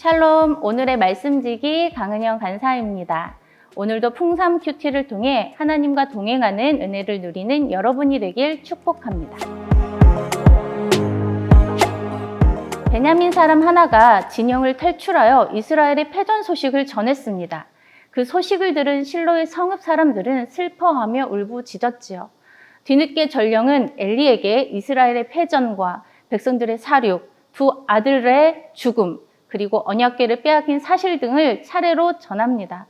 샬롬, 오늘의 말씀지기 강은영 간사입니다. 오늘도 풍삼 큐티를 통해 하나님과 동행하는 은혜를 누리는 여러분이 되길 축복합니다. 베냐민 사람 하나가 진영을 탈출하여 이스라엘의 패전 소식을 전했습니다. 그 소식을 들은 실로의 성읍 사람들은 슬퍼하며 울부짖었지요. 뒤늦게 전령은 엘리에게 이스라엘의 패전과 백성들의 사륙, 두 아들의 죽음, 그리고 언약궤를 빼앗긴 사실 등을 차례로 전합니다.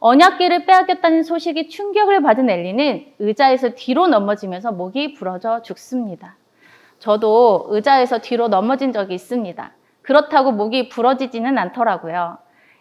언약궤를 빼앗겼다는 소식이 충격을 받은 엘리는 의자에서 뒤로 넘어지면서 목이 부러져 죽습니다. 저도 의자에서 뒤로 넘어진 적이 있습니다. 그렇다고 목이 부러지지는 않더라고요.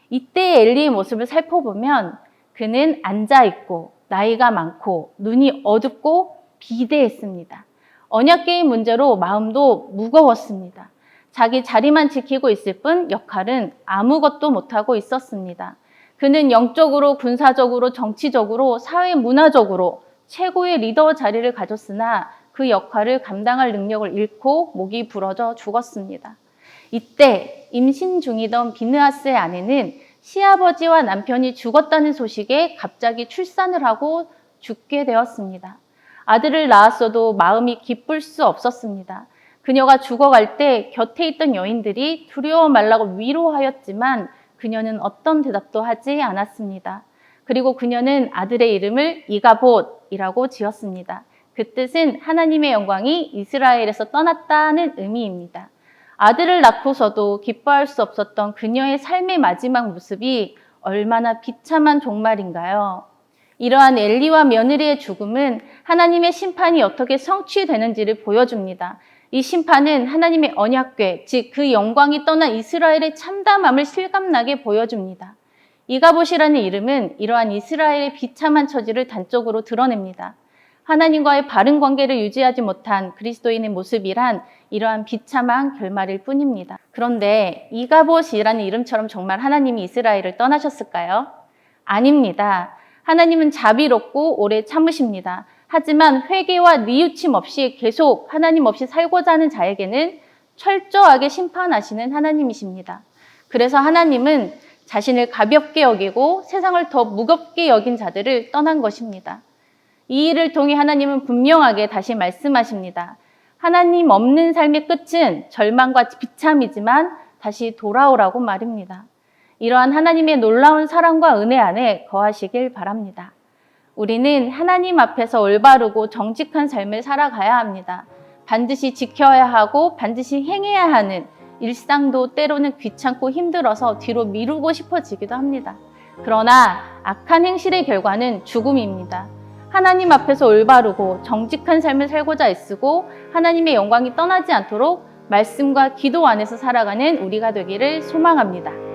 이때 엘리의 모습을 살펴보면 그는 앉아있고 나이가 많고 눈이 어둡고 비대했습니다. 언약궤의 문제로 마음도 무거웠습니다. 자기 자리만 지키고 있을 뿐 역할은 아무것도 못하고 있었습니다. 그는 영적으로, 군사적으로, 정치적으로, 사회 문화적으로 최고의 리더 자리를 가졌으나 그 역할을 감당할 능력을 잃고 목이 부러져 죽었습니다. 이때 임신 중이던 비느하스의 아내는 시아버지와 남편이 죽었다는 소식에 갑자기 출산을 하고 죽게 되었습니다. 아들을 낳았어도 마음이 기쁠 수 없었습니다. 그녀가 죽어갈 때 곁에 있던 여인들이 두려워 말라고 위로하였지만 그녀는 어떤 대답도 하지 않았습니다. 그리고 그녀는 아들의 이름을 이가봇이라고 지었습니다. 그 뜻은 하나님의 영광이 이스라엘에서 떠났다는 의미입니다. 아들을 낳고서도 기뻐할 수 없었던 그녀의 삶의 마지막 모습이 얼마나 비참한 종말인가요? 이러한 엘리와 며느리의 죽음은 하나님의 심판이 어떻게 성취되는지를 보여줍니다. 이 심판은 하나님의 언약궤, 즉 그 영광이 떠난 이스라엘의 참담함을 실감나게 보여줍니다. 이가봇이라는 이름은 이러한 이스라엘의 비참한 처지를 단적으로 드러냅니다. 하나님과의 바른 관계를 유지하지 못한 그리스도인의 모습이란 이러한 비참한 결말일 뿐입니다. 그런데 이가봇이라는 이름처럼 정말 하나님이 이스라엘을 떠나셨을까요? 아닙니다. 하나님은 자비롭고 오래 참으십니다. 하지만 회개와 뉘우침 없이 계속 하나님 없이 살고자 하는 자에게는 철저하게 심판하시는 하나님이십니다. 그래서 하나님은 자신을 가볍게 여기고 세상을 더 무겁게 여긴 자들을 떠난 것입니다. 이 일을 통해 하나님은 분명하게 다시 말씀하십니다. 하나님 없는 삶의 끝은 절망과 비참이지만 다시 돌아오라고 말입니다. 이러한 하나님의 놀라운 사랑과 은혜 안에 거하시길 바랍니다. 우리는 하나님 앞에서 올바르고 정직한 삶을 살아가야 합니다. 반드시 지켜야 하고 반드시 행해야 하는 일상도 때로는 귀찮고 힘들어서 뒤로 미루고 싶어지기도 합니다. 그러나 악한 행실의 결과는 죽음입니다. 하나님 앞에서 올바르고 정직한 삶을 살고자 애쓰고 하나님의 영광이 떠나지 않도록 말씀과 기도 안에서 살아가는 우리가 되기를 소망합니다.